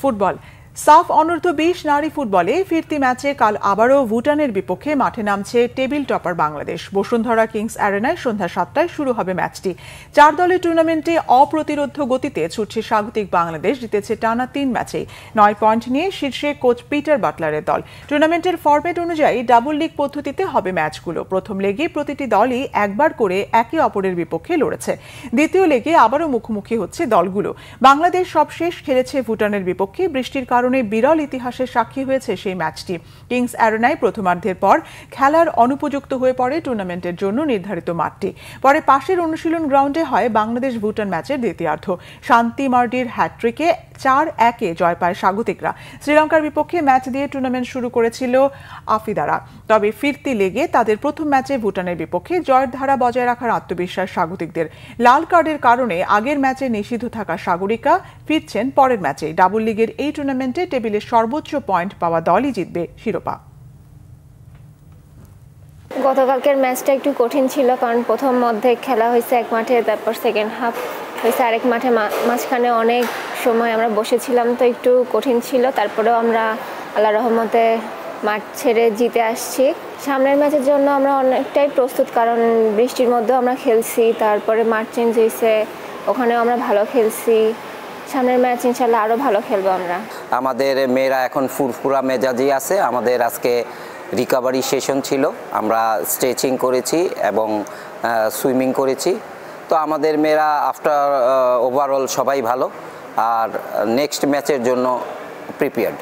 Football সাফ অনূর্ধ্ব 20 নারী ফুটবলে ফিরতি ম্যাচে কাল আবারও ভুটানের বিপক্ষে মাঠে নামছে table topper Bangladesh. Bashundhara Kings অ্যারেনায় সন্ধ্যা 7টায় শুরু হবে ম্যাচটি। 4 দলের টুর্নামেন্টে অপ্রতিরোধ্য গতিতে ছুটছে স্বাগতিক বাংলাদেশ। জিতেছে টানা 3 ম্যাচেই। 9 পয়েন্ট নিয়ে শীর্ষে কোচ পিটার বাটলারের দল। টুর্নামেন্টের ফরম্যাট অনুযায়ী ডাবল লিগ পদ্ধতিতে হবে ম্যাচগুলো। প্রথম লেগে প্রতিটি দলই একবার করে একে অপরের বিপক্ষে লড়েছে। দ্বিতীয় লেগে আবারও মুখোমুখি হচ্ছে দলগুলো। বাংলাদেশ সবশেষ খেলেছে ভুটানের বিপক্ষে। বৃষ্টির কারণে বিরল ইতিহাসের সাক্ষী হয়েছে সেই ম্যাচটি। কিংস অ্যারেনায় প্রথমার্ধের পর খেলার অনুপযুক্ত হয়ে পড়ে টুর্নামেন্টের জন্য নির্ধারিত মাঠটি। পরে পাশের অনুশীলন গ্রাউন্ডে হয় বাংলাদেশ ভুটান ম্যাচের দ্বিতীয়ার্ধ। শান্তি মার্ডির হ্যাট্রিকে 4-1 জয় পায় স্বাগতিকরা। শ্রীলঙ্কার বিপক্ষে ম্যাচ দিয়ে টুর্নামেন্ট শুরু করেছিল আফিদারা। তবে ফিরতি লেগে তাদের প্রথম ম্যাচে ভুটানের বিপক্ষে জয়ের ধারা বজায় রাখার আত্মবিশ্বাস স্বাগতিকদের। লাল কার্ডের কারণে আগের ম্যাচে নিষিদ্ধ থাকা সাগরিকা ফিরছেন পরের ম্যাচে। ডাবল লিগের এই টুর্নামেন্টে টেবিলের সর্বোচ্চ পয়েন্ট পাওয়া দলই জিতবে শিরোপা। গতকালকের ম্যাচটা একটু কঠিন ছিল, কারণ প্রথম মধ্যে খেলা হয়েছে এক মাঠে, তারপর সেকেন্ড হাফ হয়েছে আরেক মাঠে। মাঝখানে অনেক সময় আমরা বসেছিলাম, তো একটু কঠিন ছিল। তারপরেও আমরা আল্লাহ রহমতে মাঠ ছেড়ে জিতে আসছি। সামনের ম্যাচের জন্য আমরা অনেকটাই প্রস্তুত, কারণ বৃষ্টির মধ্যেও আমরা খেলছি। তারপরে মাঠ চেঞ্জ হয়েছে, ওখানেও আমরা ভালো খেলছি। সামনের ম্যাচ ইনশাল্লাহ আরও ভালো খেলবো আমরা। আমাদের মেয়েরা এখন ফুরফুরা মেজাজি আছে। আমাদের আজকে রিকভারি সেশন ছিল, আমরা স্ট্রেচিং করেছি এবং সুইমিং করেছি। তো আমাদের মেয়েরা আফটার ওভারঅল সবাই ভালো, আর নেক্সট ম্যাচের জন্য প্রিপেয়ার্ড।